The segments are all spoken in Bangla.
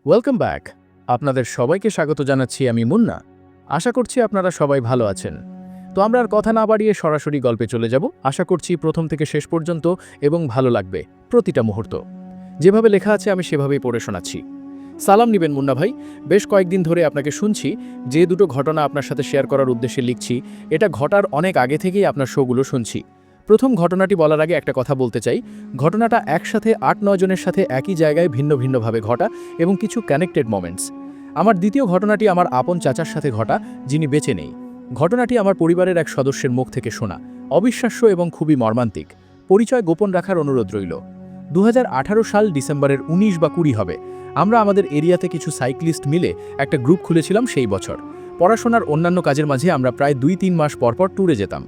Welcome back. আপনাদের সবাইকে স্বাগত জানাচ্ছি আমি মুন্না। আশা করছি আপনারা সবাই ভালো আছেন। তো আমরা আর কথা না বাড়িয়ে সরাসরি গল্পে চলে যাব। আশা করছি প্রথম থেকে শেষ পর্যন্ত এবং ভালো লাগবে প্রতিটা মুহূর্ত। যেভাবে লেখা আছে আমি সেভাবেই পড়ে শোনাচ্ছি। সালাম নিবেন মুন্না ভাই। বেশ কয়েকদিন ধরে আপনাকে শুনছি, যে দুটো ঘটনা আপনার সাথে শেয়ার করার উদ্দেশ্যে লিখছি, এটা ঘটার অনেক আগে থেকেই আপনার শোগুলো শুনছি। প্রথম ঘটনাটি বলার আগে একটা কথা বলতে চাই। ঘটনাটা একসাথে ৮-৯ জনের সাথে একই জায়গায় ভিন্ন ভিন্নভাবে ঘটা এবং কিছু কানেক্টেড মোমেন্টস। আমার দ্বিতীয় ঘটনাটি আমার আপন চাচার সাথে ঘটা, যিনি বেঁচে নেই। ঘটনাটি আমার পরিবারের এক সদস্যের মুখ থেকে শোনা, অবিশ্বাস্য এবং খুবই মর্মান্তিক। পরিচয় গোপন রাখার অনুরোধ রইল। ২০১৮ সাল ডিসেম্বরের ১৯ বা ২০ হবে। আমরা আমাদের এরিয়াতে কিছু সাইক্লিস্ট মিলে একটা গ্রুপ খুলেছিলাম সেই বছর। পড়াশোনার অন্যান্য কাজের মাঝে আমরা প্রায় ২-৩ মাস পরপর ট্যুরে যেতাম,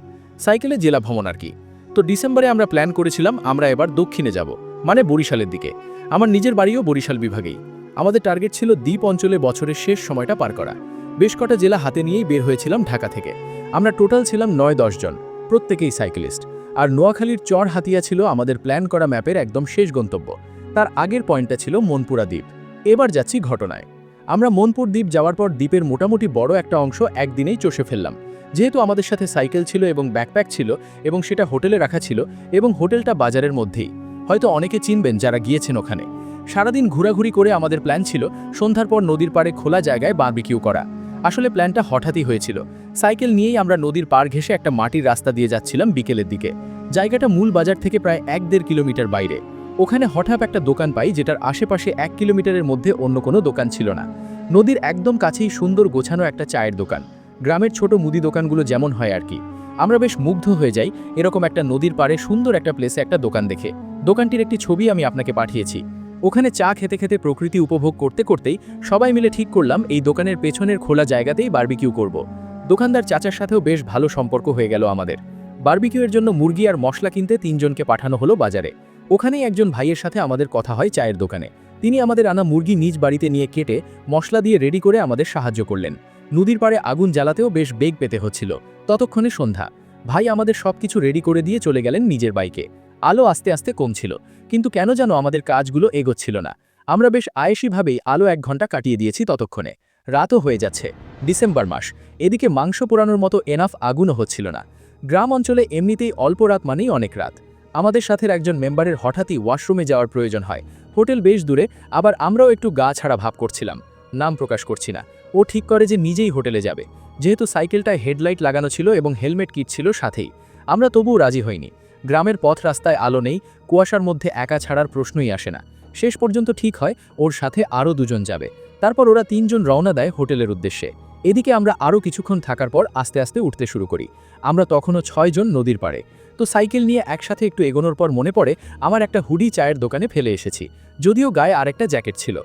সাইকেলে জেলা ভ্রমণ আর কি। তো ডিসেম্বরে আমরা প্ল্যান করেছিলাম আমরা এবার দক্ষিণে যাব, মানে বরিশালের দিকে। আমার নিজের বাড়িও বরিশাল বিভাগেই। আমাদের টার্গেট ছিল দ্বীপ অঞ্চলে বছরের শেষ সময়টা পার করা। বেশ কটা জেলা হাতে নিয়েই বের হয়েছিলাম ঢাকা থেকে। আমরা টোটাল ছিলাম ৯-১০ জন, প্রত্যেকেই সাইকেলিস্ট। আর নোয়াখালীর চর হাতিয়া ছিল আমাদের প্ল্যান করা ম্যাপের একদম শেষ গন্তব্য। তার আগের পয়েন্টটা ছিল মনপুরা দ্বীপ। এবার যাচ্ছি ঘটনায়। আমরা মনপুর দ্বীপ যাওয়ার পর দ্বীপের মোটামুটি বড় একটা অংশ একদিনেই চষে ফেললাম। যেহেতু আমাদের সাথে সাইকেল ছিল এবং ব্যাকপ্যাক ছিল এবং সেটা হোটেলে রাখা ছিল এবং হোটেলটা বাজারের মধ্যেই, হয়তো অনেকে চিনবেন যারা গিয়েছেন ওখানে। সারাদিন ঘোরাঘুরি করে আমাদের প্ল্যান ছিল সন্ধ্যার পর নদীর পাড়ে খোলা জায়গায় বারবিকিউ করা। আসলে প্ল্যানটা হঠাৎই হয়েছিল। সাইকেল নিয়েই আমরা নদীর পাড় ঘেঁষে একটা মাটির রাস্তা দিয়ে যাচ্ছিলাম বিকেলের দিকে। জায়গাটা মূল বাজার থেকে প্রায় ১-১.৫ কিলোমিটার বাইরে। ওখানে হঠাৎ একটা দোকান পাই যেটার আশেপাশে ১ কিলোমিটারের মধ্যে অন্য কোনো দোকান ছিল না। নদীর একদম কাছেই সুন্দর গোছানো একটা চায়ের দোকান, গ্রামের ছোট মুদি দোকানগুলো যেমন হয় আর কি। আমরা বেশ মুগ্ধ হয়ে যাই এরকম একটা নদীর পাড়ে সুন্দর একটা প্লেসে একটা দোকান দেখে। দোকানটির একটি ছবি আমি আপনাকে পাঠিয়েছি। ওখানে চা খেতে খেতে প্রকৃতি উপভোগ করতে করতেই সবাই মিলে ঠিক করলাম এই দোকানের পেছনের খোলা জায়গাতেই বারবিকিউ করব। দোকানদার চাচার সাথেও বেশ ভালো সম্পর্ক হয়ে গেল আমাদের। বারবিকিউয়ের জন্য মুরগি আর মশলা কিনতে ৩ জনকে পাঠানো হলো বাজারে। ওখানেই একজন ভাইয়ের সাথে আমাদের কথা হয় চায়ের দোকানে। তিনি আমাদের আনা মুরগি নিজ বাড়িতে নিয়ে কেটে মশলা দিয়ে রেডি করে আমাদের সাহায্য করলেন। নদীর পাড়ে আগুন জ্বালাতেও বেশ বেগ পেতে হচ্ছিল। ততক্ষণে সন্ধ্যা। ভাই আমাদের সবকিছু রেডি করে দিয়ে চলে গেলেন নিজের বাইকে। আলো আস্তে আস্তে কমছিল, কিন্তু কেন যেন আমাদের কাজগুলো এগোচ্ছিল না। আমরা বেশ আয়েসিভাবেই আলো ১ ঘন্টা কাটিয়ে দিয়েছি ততক্ষণে। রাতও হয়ে যাচ্ছে, ডিসেম্বর মাস। এদিকে মাংস পোড়ানোর মতো এনাফ আগুনও হচ্ছিল না। গ্রাম অঞ্চলে এমনিতেই অল্প রাত মানেই অনেক রাত। আমাদের সাথে একজন মেম্বারের হঠাৎই ওয়াশরুমে যাওয়ার প্রয়োজন হয়। হোটেল বেশ দূরে, আবার আমরাও একটু গা ছাড়া ভাব করছিলাম। নাম প্রকাশ করছি না। ও ঠিক করে যে নিজেই হোটেলে যাবে। যেহেতু সাইকেলটায় হেডলাইট লাগানো ছিল এবং হেলমেট কিট ছিল সাথেই, আমরা তবুও রাজি হইনি। গ্রামের পথ রাস্তায় আলো নেই, কুয়াশার মধ্যে একা ছাড়ার প্রশ্নই আসে না। শেষ পর্যন্ত ঠিক হয় ওর সাথে আরও ২ জন যাবে। তারপর ওরা ৩ জন রওনা দেয় হোটেলের উদ্দেশ্যে। এদিকে আমরা আরও কিছুক্ষণ থাকার পর আস্তে আস্তে উঠতে শুরু করি। আমরা তখনও ৬ জন নদীর পাড়ে। তো সাইকেল নিয়ে একসাথে একটু এগোনোর পর মনে পড়ে আমার একটা হুডি চায়ের দোকানে ফেলে এসেছি, যদিও গায়ে আরেকটা জ্যাকেট ছিল।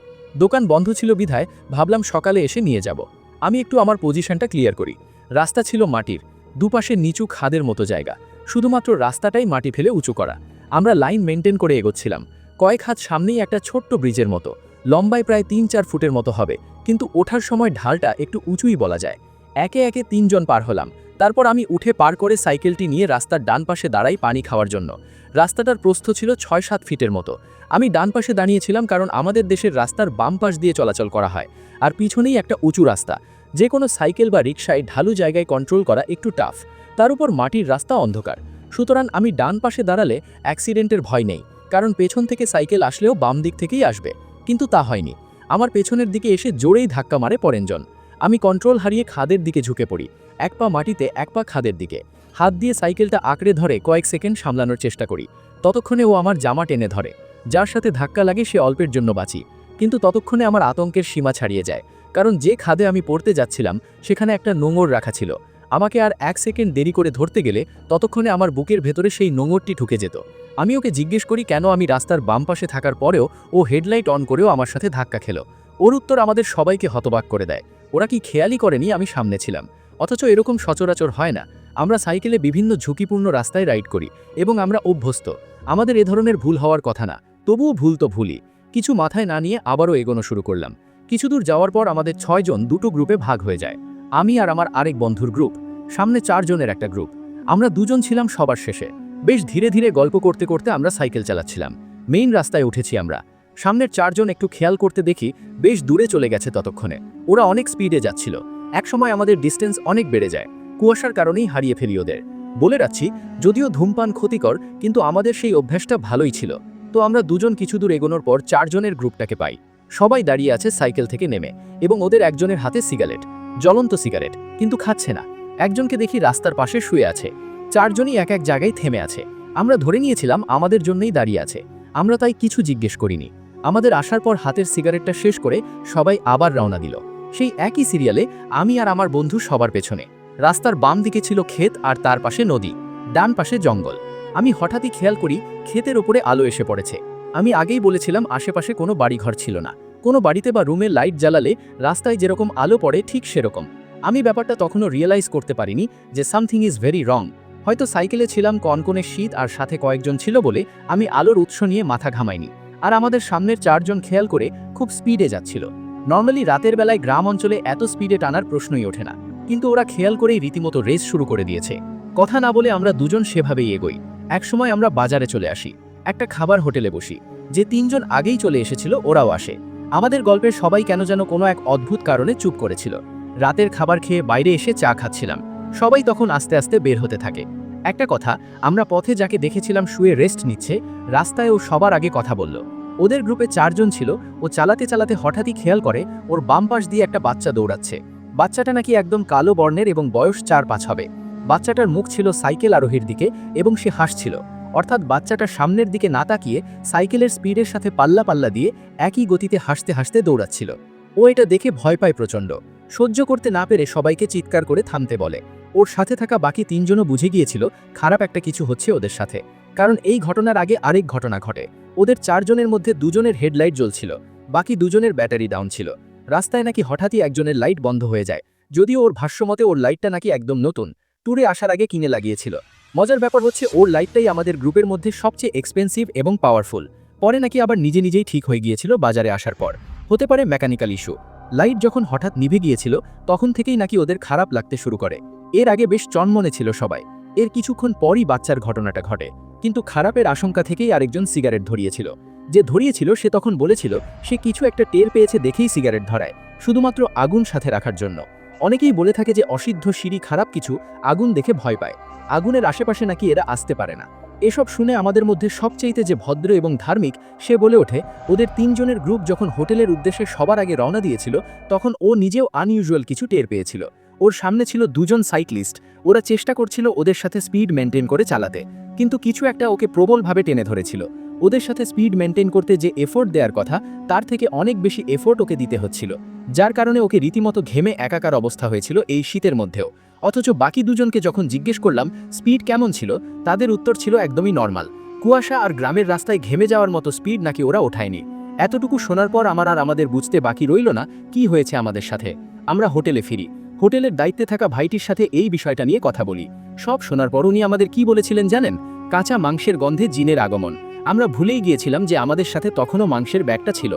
দোকান বন্ধ ছিল বিধায় ভাবলাম সকালে এসে নিয়ে যাব। আমি একটু আমার পজিশনটা ক্লিয়ার করি। রাস্তা ছিল মাটির, দুপাশে নিচু খাদের মতো জায়গা, শুধুমাত্র রাস্তাটাই মাটি ফেলে উঁচু করা। আমরা লাইন মেনটেন করে এগোচ্ছিলাম। কয়েক হাত সামনেই একটা ছোট্ট ব্রিজের মতো, লম্বায় প্রায় ৩-৪ ফুটের মতো হবে, কিন্তু ওঠার সময় ঢালটা একটু উঁচুই বলা যায়। একে একে ৩ জন পার হলাম। তারপর আমি উঠে পার করে সাইকেলটি নিয়ে রাস্তার ডান পাশে দাঁড়াই পানি খাওয়ার জন্য। রাস্তাটার প্রস্থ ছিল ৬-৭ ফিটের মতো। আমি ডান পাশে দাঁড়িয়েছিলাম কারণ আমাদের দেশের রাস্তার বাম পাশ দিয়ে চলাচল করা হয়, আর পিছনেই একটা উঁচু রাস্তা। যে কোনো সাইকেল বা রিকশায় ঢালু জায়গায় কন্ট্রোল করা একটু টাফ, তার উপর মাটির রাস্তা অন্ধকার। সুতরাং আমি ডান পাশে দাঁড়ালে অ্যাক্সিডেন্টের ভয় নেই, কারণ পেছন থেকে সাইকেল আসলেও বাম দিক থেকেই আসবে। কিন্তু তা হয়নি। আমার পেছনের দিকে এসে জোরেই ধাক্কা মারে পরেনজন। আমি কন্ট্রোল হারিয়ে খাদের দিকে ঝুঁকে পড়ি, এক পা মাটিতে এক পা খাদের দিকে। হাত দিয়ে সাইকেলটা আঁকড়ে ধরে কয়েক সেকেন্ড সামলানোর চেষ্টা করি। ততক্ষণে ও আমার জামা টেনে ধরে। যার সাথে ধাক্কা লাগে সে অল্পের জন্য বাঁচি, কিন্তু ততক্ষণে আমার আতঙ্কের সীমা ছাড়িয়ে যায়, কারণ যে খাদে আমি পড়তে যাচ্ছিলাম সেখানে একটা নোঙর রাখা ছিল। আমাকে আর ১ সেকেন্ড দেরি করে ধরতে গেলে ততক্ষণে আমার বুকের ভেতরে সেই নোঙরটি ঢুকে যেত। আমি ওকে জিজ্ঞেস করি কেন আমি রাস্তার বাম পাশে থাকার পরেও ও হেডলাইট অন করেও আমার সাথে ধাক্কা খেলো। ওর উত্তর আমাদের সবাইকে হতবাক করে দেয়। ওরা কি খেয়ালই করেনি আমি সামনে ছিলাম? অথচ এরকম সচরাচর হয় না। আমরা সাইকেলে বিভিন্ন ঝুঁকিপূর্ণ রাস্তায় রাইড করি এবং আমরা অভ্যস্ত। আমাদের এ ধরনের ভুল হওয়ার কথা না, তবুও ভুল তো ভুলই। কিছু মাথায় না নিয়ে আবারও এগোনো শুরু করলাম। কিছু দূর যাওয়ার পর আমাদের ৬ জন দুটো গ্রুপে ভাগ হয়ে যায়। আমি আর আমার আরেক বন্ধুর গ্রুপ, সামনে ৪ জনের একটা গ্রুপ। আমরা ২ জন ছিলাম সবার শেষে। বেশ ধীরে ধীরে গল্প করতে করতে আমরা সাইকেল চালাচ্ছিলাম। মেইন রাস্তায় উঠেছি আমরা। সামনের চারজন একটু খেয়াল করতে দেখি বেশ দূরে চলে গেছে ততক্ষণে। ওরা অনেক স্পিডে যাচ্ছিল। একসময় আমাদের ডিস্টেন্স অনেক বেড়ে যায়। কুয়াশার কারণেই হারিয়ে ফেলি ওদের। বলে রাখছি, যদিও ধূমপান ক্ষতিকর, কিন্তু আমাদের সেই অভ্যাসটা ভালোই ছিল। তো আমরা দুজন কিছু দূর এগোনোর পর চারজনের গ্রুপটাকে পাই। সবাই দাঁড়িয়ে আছে সাইকেল থেকে নেমে, এবং ওদের একজনের হাতে সিগারেট, জ্বলন্ত সিগারেট, কিন্তু খাচ্ছে না। একজনকে দেখি রাস্তার পাশে শুয়ে আছে। চারজনই এক এক জায়গায় থেমে আছে। আমরা ধরে নিয়েছিলাম আমাদের জন্যই দাঁড়িয়ে আছে। আমরা তাই কিছু জিজ্ঞেস করিনি। আমাদের আসার পর হাতের সিগারেটটা শেষ করে সবাই আবার রওনা দিল। সেই একই সিরিয়ালে আমি আর আমার বন্ধু সবার পেছনে। রাস্তার বাম দিকে ছিল ক্ষেত, আর তার পাশে নদী, ডান পাশে জঙ্গল। আমি হঠাৎই খেয়াল করি ক্ষেতের ওপরে আলো এসে পড়েছে। আমি আগেই বলেছিলাম আশেপাশে কোনো বাড়িঘর ছিল না। কোনো বাড়িতে বা রুমে লাইট জ্বালালে রাস্তায় যেরকম আলো পড়ে ঠিক সেরকম। আমি ব্যাপারটা তখনও রিয়েলাইজ করতে পারিনি যে সামথিং ইজ ভেরি রং। হয়তো সাইকেলে ছিলাম, কনকনে শীত আর সাথে কয়েকজন ছিল বলে আমি আলোর উৎস নিয়ে মাথা ঘামাইনি। আর আমাদের সামনের চারজন খেয়াল করে খুব স্পিডে যাচ্ছিল। নর্মালি রাতের বেলায় গ্রাম অঞ্চলে এত স্পিডে টানার প্রশ্নই ওঠে না, কিন্তু ওরা খেয়াল করেই রীতিমতো রেস শুরু করে দিয়েছে। কথা না বলে আমরা দুজন সেভাবেই এগোই। একসময় আমরা বাজারে চলে আসি, একটা খাবার হোটেলে বসি। যে তিনজন আগেই চলে এসেছিল ওরাও আসে। আমাদের গল্পের সবাই কেন যেন কোনো এক অদ্ভুত কারণে চুপ করেছিল। রাতের খাবার খেয়ে বাইরে এসে চা খাচ্ছিলাম। সবাই তখন আস্তে আস্তে বের হতে থাকে। একটা কথা, আমরা পথে যাকে দেখেছিলাম শুয়ে রেস্ট নিচ্ছে, রাস্তায় ও সবার আগে কথা বলল। ওদের গ্রুপে চারজন ছিল। ও চালাতে চালাতে হঠাৎই খেয়াল করে ওর বাম পাশ দিয়ে একটা বাচ্চা দৌড়াচ্ছে। বাচ্চাটা নাকি একদম কালো বর্ণের এবং বয়স 4-5 হবে। বাচ্চাটার মুখ ছিল সাইকেল আরোহীর দিকে এবং সে হাসছিল। অর্থাৎ বাচ্চাটা সামনের দিকে না তাকিয়ে সাইকেলের স্পিডের সাথে পাল্লা পাল্লা দিয়ে একই গতিতে হাসতে হাসতে দৌড়াচ্ছিল। ও এটা দেখে ভয় পায় প্রচণ্ড। সহ্য করতে না পেরে সবাইকে চিৎকার করে থামতে বলে। ওর সাথে থাকা বাকি তিনজনও বুঝে গিয়েছিল খারাপ একটা কিছু হচ্ছে ওদের সাথে, কারণ এই ঘটনার আগে আরেক ঘটনা ঘটে। ওদের চারজনের মধ্যে দুজনের হেডলাইট জ্বলছিল, বাকি দুজনের ব্যাটারি ডাউন ছিল। রাস্তায় নাকি হঠাৎই একজনের লাইট বন্ধ হয়ে যায়, যদিও ওর ভাষ্যমতে ওর লাইটটা নাকি একদম নতুন, ট্যুরে আসার আগে কিনে লাগিয়েছিল। মজার ব্যাপার হচ্ছে ওর লাইটটাই আমাদের গ্রুপের মধ্যে সবচেয়ে এক্সপেন্সিভ এবং পাওয়ারফুল। পরে নাকি আবার নিজে নিজেই ঠিক হয়ে গিয়েছিল বাজারে আসার পর। হতে পারে মেকানিক্যাল ইস্যু। লাইট যখন হঠাৎ নিভে গিয়েছিল তখন থেকেই নাকি ওদের খারাপ লাগতে শুরু করে। এর আগে বেশ চনমনে ছিল সবাই। এর কিছুক্ষণ পরই বাচ্চার ঘটনাটা ঘটে, কিন্তু খারাপের আশঙ্কা থেকেই আরেকজন সিগারেট ধরিয়েছিল। যে ধরিয়েছিল সে তখন বলেছিল সে কিছু একটা টের পেয়েছে দেখেই সিগারেট ধরায়, শুধুমাত্র আগুন সাথে রাখার জন্য। অনেকেই বলে থাকে যে অসিদ্ধ সিঁড়ি খারাপ কিছু, আগুন দেখে ভয় পায়। আগুনের আশেপাশে নাকি এরা আসতে পারে না। এসব শুনে আমাদের মধ্যে সবচেয়ে যে ভদ্র এবং ধার্মিক সে বলে ওঠে ওদের তিনজনের গ্রুপ যখন হোটেলের উদ্দেশ্যে সবার আগে রওনা দিয়েছিল তখন ও নিজেও আনইউজুয়াল কিছু টের পেয়েছিল। ওর সামনে ছিল দুজন সাইক্লিস্ট। ওরা চেষ্টা করছিল ওদের সাথে স্পিড মেনটেন করে চালাতে, কিন্তু কিছু একটা ওকে প্রবলভাবে টেনে ধরেছিল। ওদের সাথে স্পিড মেনটেন করতে যে এফোর্ট দেওয়ার কথা তার থেকে অনেক বেশি এফোর্ট ওকে দিতে হচ্ছিল, যার কারণে ওকে রীতিমতো ঘেমে একাকার অবস্থা হয়েছিল এই শীতের মধ্যেও। অথচ বাকি দুজনকে যখন জিজ্ঞেস করলাম স্পিড কেমন ছিল, তাদের উত্তর ছিল একদমই নর্মাল। কুয়াশা আর গ্রামের রাস্তায় ঘেমে যাওয়ার মতো স্পিড নাকি ওরা ওঠায়নি। এতটুকু শোনার পর আমার আর আমাদের বুঝতে বাকি রইল না কি হয়েছে আমাদের সাথে। আমরা হোটেলে ফিরি। হোটেলের দায়িত্বে থাকা ভাইটির সাথে এই বিষয়টা নিয়ে কথা বলি। সব শোনার পর উনি আমাদের কি বলেছিলেন জানেন? কাঁচা মাংসের গন্ধে জিনের আগমন। আমরা ভুলেই গিয়েছিলাম যে আমাদের সাথে তখনও মাংসের ব্যাগটা ছিল।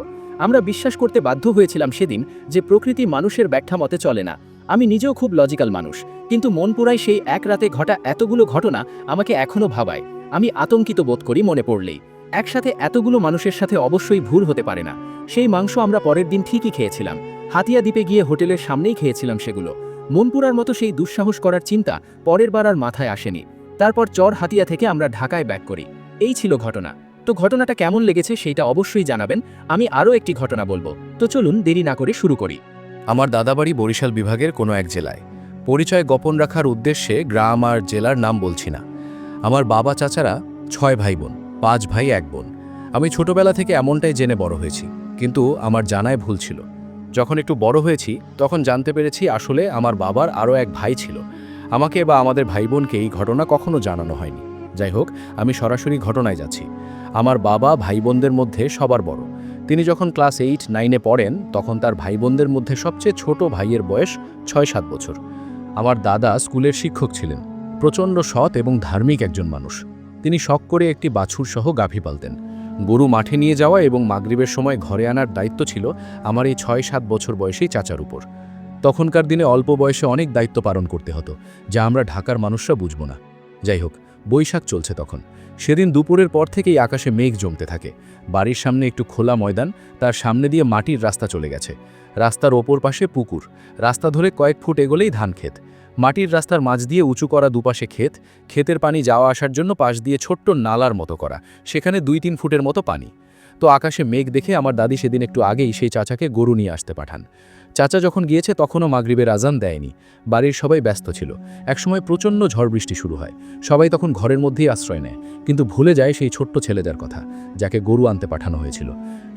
আমরা বিশ্বাস করতে বাধ্য হয়েছিলাম সেদিন যে প্রকৃতি মানুষের ব্যাখ্যা মতে চলে না। আমি নিজেও খুব লজিক্যাল মানুষ, কিন্তু মন পুরাই সেই এক রাতে ঘটা এতগুলো ঘটনা আমাকে এখনও ভাবায়। আমি আতঙ্কিত বোধ করি মনে পড়লেই। একসাথে এতগুলো মানুষের সাথে অবশ্যই ভুল হতে পারে না। সেই মাংস আমরা পরের দিন ঠিকই খেয়েছিলাম। হাতিয়া দ্বীপে গিয়ে হোটেলের সামনেই খেয়েছিলাম সেগুলো। মনপুরার মতো সেই দুঃসাহস করার চিন্তা পরের বার আর মাথায় আসেনি। তারপর চর হাতিয়া থেকে আমরা ঢাকায় ব্যাক করি। এই ছিল ঘটনা। তো ঘটনাটা কেমন লেগেছে সেইটা অবশ্যই জানাবেন। আমি আরও একটি ঘটনা বলবো, তো চলুন দেরি না করে শুরু করি। আমার দাদাবাড়ি বরিশাল বিভাগের কোনো এক জেলায়। পরিচয় গোপন রাখার উদ্দেশ্যে গ্রাম আর জেলার নাম বলছি না। আমার বাবা চাচারা 6 ভাই বোন, 5 ভাই 1 বোন। আমি ছোটবেলা থেকে এমনটাই জেনে বড় হয়েছি, কিন্তু আমার জানায় ভুল ছিল। যখন একটু বড় হয়েছি তখন জানতে পেরেছি আসলে আমার বাবার আরও এক ভাই ছিল। আমাকে বা আমাদের ভাই বোনকে এই ঘটনা কখনো জানানো হয়নি। যাই হোক, আমি সরাসরি ঘটনায় যাচ্ছি। আমার বাবা ভাই বোনদের মধ্যে সবার বড়। তিনি যখন ক্লাস 8-9-এ পড়েন তখন তার ভাই বোনদের মধ্যে সবচেয়ে ছোট ভাইয়ের বয়স 6-7 বছর। আমার দাদা স্কুলের শিক্ষক ছিলেন, প্রচণ্ড সৎ এবং ধার্মিক একজন মানুষ। তিনি শখ করে একটি বাছুর সহ গাভী পালতেন। গরু মাঠে নিয়ে যাওয়া এবং মাগরিবের সময় ঘরে আনার দায়িত্ব ছিল আমার এই 6-7 বছর বয়সী চাচার উপর। তখনকার দিনে অল্প বয়সে অনেক দায়িত্ব পালন করতে হতো, যা আমরা ঢাকার মানুষরা বুঝব না। যাই হোক, বৈশাখ চলছে তখন। সেদিন দুপুরের পর থেকেই আকাশে মেঘ জমতে থাকে। বাড়ির সামনে একটু খোলা ময়দান, তার সামনে দিয়ে মাটির রাস্তা চলে গেছে। রাস্তার ওপর পাশে পুকুর, রাস্তা ধরে কয়েক ফুট এগোলেই ধান ক্ষেত। মাটির রাস্তার মাঝ দিয়ে উঁচু করা দুপাশে ক্ষেত, ক্ষেতের পানি যাওয়া আসার জন্য পাশ দিয়ে ছোট্ট নালার মতো করা, সেখানে 2-3 ফুটের মতো পানি। তো আকাশে মেঘ দেখে আমার দাদি সেদিন একটু আগেই সেই চাচাকে গরু নিয়ে আসতে পাঠান। চাচা যখন গিয়েছে তখনও মাগরিবের আজান দেয়নি। বাড়ির সবাই ব্যস্ত ছিল। একসময় প্রচণ্ড ঝড় বৃষ্টি শুরু হয়। সবাই তখন ঘরের মধ্যেই আশ্রয় নেয়, কিন্তু ভুলে যায় সেই ছোট্ট ছেলেদের কথা, যাকে গরু আনতে পাঠানো হয়েছিল।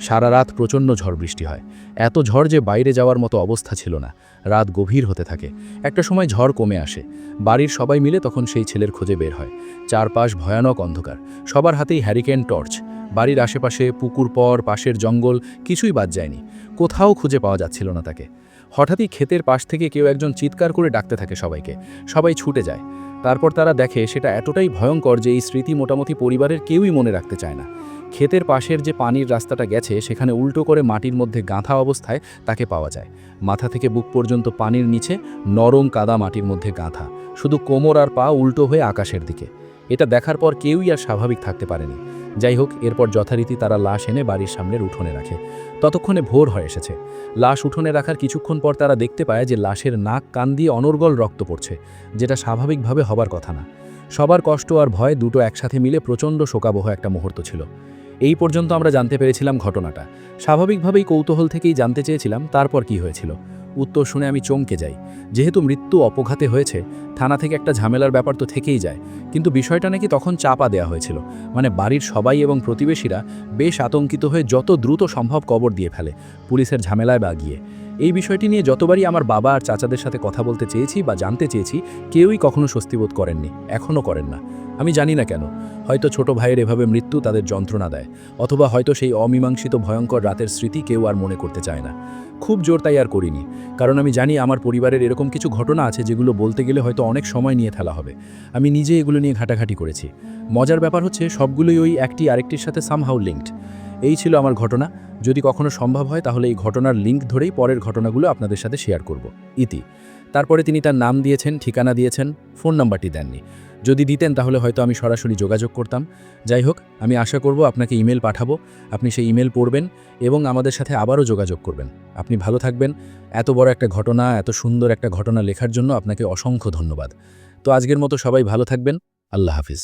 সারা রাত প্রচণ্ড ঝড় বৃষ্টি হয়। এত ঝড় যে বাইরে যাওয়ার মতো অবস্থা ছিল না। রাত গভীর হতে থাকে। একটা সময় ঝড় কমে আসে। বাড়ির সবাই মিলে তখন সেই ছেলের খোঁজে বের হয়। চারপাশ ভয়ানক অন্ধকার, সবার হাতেই হ্যারিকেন টর্চ। বাড়ির আশেপাশে পুকুর পর পাশের জঙ্গল কিছুই বাদ যায়নি। কোথাও খুঁজে পাওয়া যাচ্ছিল না তাকে। হঠাৎই ক্ষেতের পাশ থেকে কেউ একজন চিৎকার করে ডাকতে থাকে সবাইকে। সবাই ছুটে যায়। তারপর তারা দেখে সেটা এতটাই ভয়ঙ্কর যে এই স্মৃতি মোটামুটি পরিবারের কেউই মনে রাখতে চায় না। ক্ষেতের পাশের যে পানির রাস্তাটা গেছে সেখানে উল্টো করে মাটির মধ্যে গাঁথা অবস্থায় তাকে পাওয়া যায়। মাথা থেকে বুক পর্যন্ত পানির নিচে নরম কাদা মাটির মধ্যে গাঁথা, শুধু কোমর আর পা উল্টো হয়ে আকাশের দিকে। এটা দেখার পর কেউই আর স্বাভাবিক থাকতে পারেনি। যাই হোক, এরপর যথারীতি তারা লাশ এনে বাড়ির সামনের উঠোনে রাখে। ততক্ষণে ভোর হয়ে এসেছে। লাশ উঠোনে রাখার কিছুক্ষণ পর তারা দেখতে পায় যে লাশের নাক কান দিয়ে অনর্গল রক্ত পড়ছে, যেটা স্বাভাবিকভাবে হবার কথা না। সবার কষ্ট আর ভয় দুটো একসাথে মিলে প্রচণ্ড শোকাবহ একটা মুহূর্ত ছিল। এই পর্যন্ত আমরা জানতে পেরেছিলাম ঘটনাটা। স্বাভাবিকভাবেই কৌতূহল থেকেই জানতে চেয়েছিলাম তারপর কি হয়েছিল। উত্তর শুনে আমি চমকে যাই। যেহেতু মৃত্যু অপঘাতে হয়েছে, থানা থেকে একটা ঝামেলার ব্যাপার তো থেকেই যায়, কিন্তু বিষয়টা নাকি তখন চাপা দেওয়া হয়েছিল। মানে বাড়ির সবাই এবং প্রতিবেশীরা বেশ আতঙ্কিত হয়ে যত দ্রুত সম্ভব কবর দিয়ে ফেলে, পুলিশের ঝামেলায় বা গিয়ে। এই বিষয়টি নিয়ে যতবারই আমার বাবা আর চাচাদের সাথে কথা বলতে চেয়েছি বা জানতে চেয়েছি, কেউই কখনো স্বস্তিবোধ করেননি, এখনও করেন না। আমি জানি না কেন। হয়তো ছোট ভাইয়ের এভাবে মৃত্যু তাদের যন্ত্রণা দেয়, অথবা হয়তো সেই অমীমাংসিত ভয়ঙ্কর রাতের স্মৃতি কেউ আর মনে করতে চায় না। খুব জোর তাই আর করিনি, কারণ আমি জানি আমার পরিবারের এরকম কিছু ঘটনা আছে যেগুলো বলতে গেলে হয়তো অনেক সময় নিয়ে ফেলা হবে। আমি নিজে এগুলো নিয়ে ঘাটাঘাটি করেছি। মজার ব্যাপার হচ্ছে সবগুলোই ওই একটি আরেকটির সাথে সামহাউ লিঙ্কড। এই ছিল আমার ঘটনা। যদি কখনো সম্ভব হয় তাহলে এই ঘটনার লিঙ্ক ধরেই পরের ঘটনাগুলো আপনাদের সাথে শেয়ার করব। ইতি। তারপরে তিনি তার নাম দিয়েছেন, ঠিকানা দিয়েছেন, ফোন নাম্বারটি দেননি। যদি দিতেন তাহলে হয়তো আমি সরাসরি যোগাযোগ করতাম। যাই হোক, আমি আশা করব আপনাকে ইমেল পাঠাবো, আপনি সেই ইমেল পড়বেন এবং আমাদের সাথে আবারও যোগাযোগ করবেন। আপনি ভালো থাকবেন। এত বড় একটা ঘটনা, এত সুন্দর একটা ঘটনা লেখার জন্য আপনাকে অসংখ্য ধন্যবাদ। তো আজকের মতো সবাই ভালো থাকবেন। আল্লাহ হাফিজ।